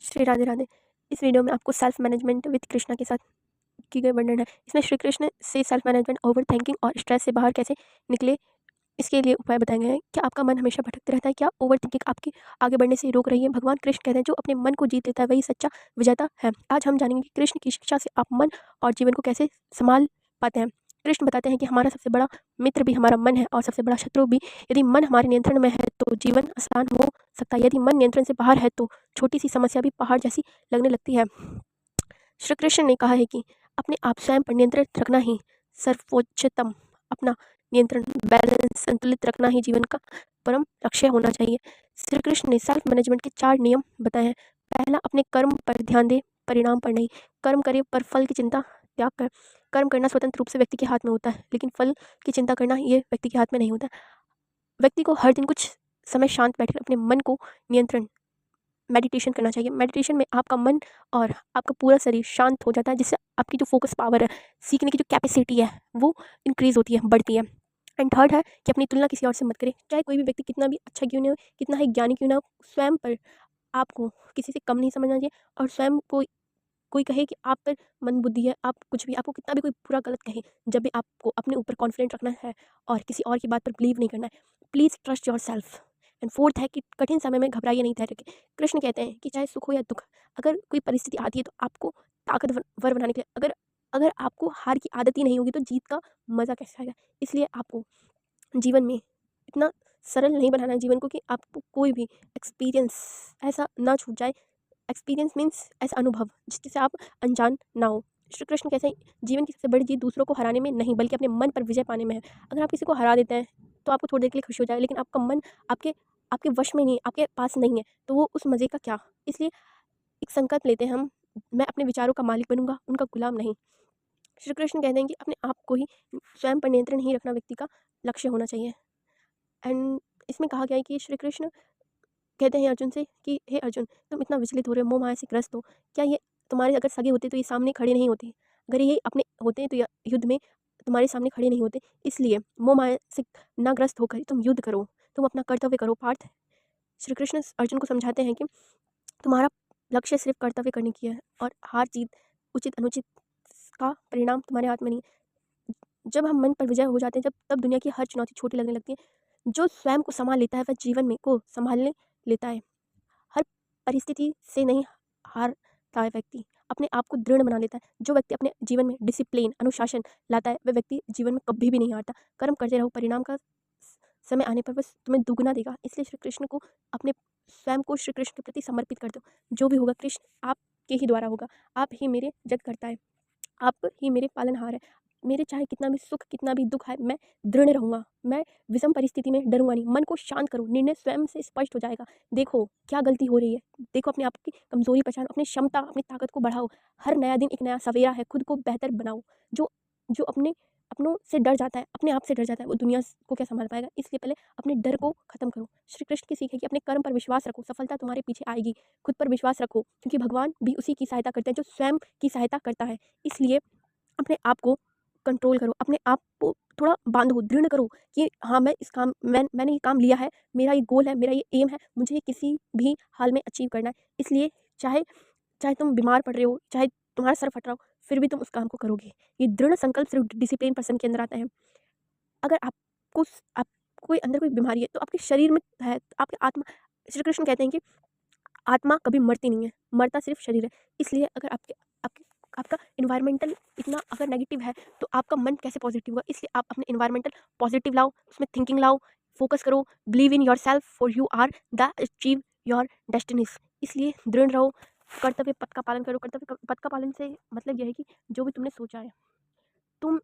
श्री राधे राधे। इस वीडियो में आपको सेल्फ मैनेजमेंट विद कृष्णा के साथ की गई वर्णन है। इसमें श्री कृष्ण से सेल्फ मैनेजमेंट, ओवर थिंकिंग और स्ट्रेस से बाहर कैसे निकले, इसके लिए उपाय बताए गए हैं। क्या आपका मन हमेशा भटकते रहता है? क्या ओवर थिंकिंग आपके आगे बढ़ने से रोक रही है? भगवान कृष्ण कहते हैं, जो अपने मन को जीत लेता है वही सच्चा विजेता है। आज हम जानेंगे कि कृष्ण की शिक्षा से आप मन और जीवन को कैसे संभाल पाते हैं। कृष्ण बताते हैं कि हमारा सबसे बड़ा मित्र भी हमारा मन है और सबसे बड़ा शत्रु भी। यदि मन हमारे नियंत्रण में है तो जीवन आसान हो सकता है। यदि मन नियंत्रण से बाहर है तो छोटी सी समस्या भी पहाड़ जैसी लगने लगती है। श्री कृष्ण ने कहा है कि अपने आप स्वयं पर नियंत्रण रखना ही सर्वोच्चतम, अपना नियंत्रण, बैलेंस, संतुलित रखना ही जीवन का परम लक्ष्य होना चाहिए। श्री कृष्ण ने सेल्फ मैनेजमेंट के 4 नियम बताए हैं। पहला, अपने कर्म पर ध्यान दे, परिणाम पर नहीं। कर्म करे पर फल की चिंता त्याग कर। कर्म करना स्वतंत्र रूप से व्यक्ति के हाथ में होता है, लेकिन फल की चिंता करना ये व्यक्ति के हाथ में नहीं होता। व्यक्ति को हर दिन कुछ समय शांत बैठकर अपने मन को नियंत्रण, मेडिटेशन करना चाहिए। मेडिटेशन में आपका मन और आपका पूरा शरीर शांत हो जाता है, जिससे आपकी जो फोकस पावर है, सीखने की जो कैपेसिटी है, वो इंक्रीज होती है, बढ़ती है। एंड थर्ड है कि अपनी तुलना किसी और से मत करें। चाहे कोई भी व्यक्ति कितना भी अच्छा क्यों नहीं हो, कितना ही ज्ञानी क्यों ना हो, स्वयं पर आपको किसी से कम नहीं समझना चाहिए। और स्वयं को कोई कहे कि आप पर मन बुद्धि है, आप कुछ भी, आपको कितना भी कोई बुरा गलत कहे, जब भी आपको अपने ऊपर कॉन्फिडेंट रखना है और किसी और की बात पर बिलीव नहीं करना है। Please trust your self. And fourth है कि कठिन समय में घबराइए नहीं, धैर्य रखें। कृष्ण कहते हैं कि चाहे सुख हो या दुख, अगर कोई परिस्थिति आती है तो आपको ताकतवर बनाने के लिए, अगर अगर आपको हार की आदत ही नहीं होगी तो जीत का मज़ा कैसे आएगा। इसलिए आपको जीवन में इतना सरल नहीं बनाना है जीवन को कि आपको कोई भी एक्सपीरियंस ऐसा ना छूट जाए। एक्सपीरियंस मीन्स ऐसा अनुभव जिससे आप अनजान ना हो। श्री कृष्ण कहते हैं, जीवन की सबसे बड़ी जीत दूसरों को हराने में नहीं बल्कि अपने मन पर विजय पाने में है। अगर आप किसी को हरा देते हैं तो आपको थोड़ी देर के लिए खुशी हो जाए, लेकिन आपका मन आपके आपके वश में नहीं है, आपके पास नहीं है, तो वो उस मज़े का क्या। इसलिए एक संकल्प लेते हैं हम, मैं अपने विचारों का मालिक बनूंगा, उनका गुलाम नहीं। श्री कृष्ण कहते हैं कि अपने आप को ही स्वयं पर नियंत्रण ही रखना व्यक्ति का लक्ष्य होना चाहिए। एंड इसमें कहा गया है कि श्री कृष्ण कहते हैं अर्जुन से कि हे अर्जुन, तुम इतना विचलित हो रहे हो, मोह माया से ग्रस्त हो। क्या ये तुम्हारे अगर सगे होते तो ये सामने खड़े नहीं होते? अगर ये अपने होते तो युद्ध में तुम्हारे सामने खड़े नहीं होते। इसलिए मोह माया से ना ग्रस्त होकर तुम युद्ध करो, तुम अपना कर्तव्य करो पार्थ। श्री कृष्ण अर्जुन को समझाते हैं कि तुम्हारा लक्ष्य सिर्फ कर्तव्य करने की है और हार जीत, उचित अनुचित का परिणाम तुम्हारे हाथ में नहीं है। जब हम मन पर विजय हो जाते हैं, जब तब दुनिया की हर चुनौती छोटी लगने लगती है। जो स्वयं को संभाल लेता है वह जीवन में को संभालने लेता है। हर परिस्थिति से नहीं हारता है व्यक्ति, अपने आप को दृढ़ बना लेता है। जो व्यक्ति अपने जीवन में डिसिप्लिन, अनुशासन लाता है, वह व्यक्ति जीवन में कभी भी नहीं हारता। कर्म करते रहो, परिणाम का समय आने पर बस तुम्हें दुगना देगा। इसलिए श्री कृष्ण को अपने स्वयं को श्री कृष्ण के प्रति समर्पित कर दो। जो भी होगा कृष्ण आपके ही द्वारा होगा। आप ही मेरे जग करता है, आप ही मेरे पालनहार है। मेरे चाहे कितना भी सुख, कितना भी दुख है, मैं दृढ़ रहूँगा। मैं विषम परिस्थिति में डरूंगा नहीं। मन को शांत करो, निर्णय स्वयं से स्पष्ट हो जाएगा। देखो क्या गलती हो रही है, देखो अपने आप की कमजोरी पहचानो, अपनी क्षमता, अपनी ताकत को बढ़ाओ। हर नया दिन एक नया सवेरा है, खुद को बेहतर बनाओ। जो जो अपनों से डर जाता है, अपने आप से डर जाता है, वो दुनिया को क्या संभाल पाएगा। इसलिए पहले अपने डर को खत्म करो। श्री कृष्ण की सीख है कि अपने कर्म पर विश्वास रखो, सफलता तुम्हारे पीछे आएगी। खुद पर विश्वास रखो, क्योंकि भगवान भी उसी की सहायता करते हैं जो स्वयं की सहायता करता है। इसलिए अपने आप को कंट्रोल करो, अपने आप को थोड़ा बांधो, दृढ़ करो कि हाँ, मैं इस काम मैंने ये काम लिया है, मेरा ये गोल है, मेरा ये एम है, मुझे ये किसी भी हाल में अचीव करना है। इसलिए चाहे चाहे तुम बीमार पड़ रहे हो, चाहे तुम्हारा सर फट रहा हो, फिर भी तुम उस काम को करोगे। ये दृढ़ संकल्प सिर्फ डिसिप्लिन पर्सन के अंदर आता है। अगर आपको कोई अंदर कोई बीमारी है तो आपके शरीर में है, आपकी आत्मा, श्री कृष्ण कहते हैं कि आत्मा कभी मरती नहीं है, मरता सिर्फ शरीर है। इसलिए अगर आपके आपके आपका इन्वायरमेंटल इतना अगर नेगेटिव है तो आपका मन कैसे पॉजिटिव होगा। इसलिए आप अपने इन्वायरमेंटल पॉजिटिव लाओ, उसमें थिंकिंग लाओ, फोकस करो, believe in yourself for you are the achieve your destinies. इसलिए दृढ़ रहो, कर्तव्य पथ का पालन करो। कर्तव्य पथ का पालन से मतलब यह है कि जो भी तुमने सोचा है, तुम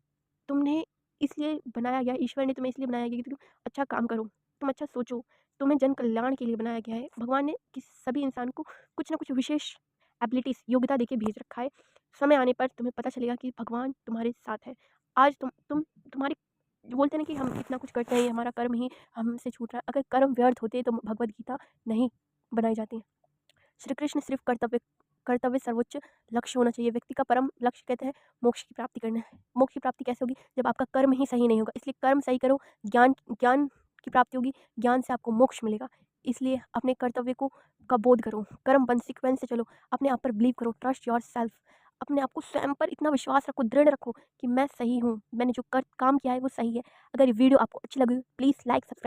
तुमने इसलिए बनाया गया, ईश्वर ने तुम्हें इसलिए बनाया गया कि तुम अच्छा काम करो, तुम अच्छा सोचो। तुम्हें जन कल्याण के लिए बनाया गया है। भगवान ने सभी इंसान को कुछ ना कुछ विशेष एबिलिटीज, योग्यता देके भेज रखा है। समय आने पर तुम्हें पता चलेगा कि भगवान तुम्हारे साथ है। आज तुम्हारी बोलते हैं ना कि हम इतना कुछ करते हैं, ये हमारा कर्म ही हमसे छूट रहा है। अगर कर्म व्यर्थ होते तो भगवद गीता नहीं बनाई जाती। श्री कृष्ण सिर्फ कर्तव्य सर्वोच्च लक्ष्य होना चाहिए। व्यक्ति का परम लक्ष्य कहते हैं मोक्ष की प्राप्ति करना है। मोक्ष की प्राप्ति कैसे होगी? जब आपका कर्म ही सही नहीं होगा। इसलिए कर्म सही करो, ज्ञान ज्ञान की प्राप्ति होगी, ज्ञान से आपको मोक्ष मिलेगा। इसलिए अपने कर्तव्य को का बोध करो, कर्म बन सीक्वेंस से चलो, अपने आप पर बिलीव करो, ट्रस्ट योर सेल्फ। अपने आप को स्वयं पर इतना विश्वास रखो, दृढ़ रखो कि मैं सही हूँ, मैंने जो काम किया है वो सही है। अगर ये वीडियो आपको अच्छी लगी प्लीज़ लाइक सब्सक्राइब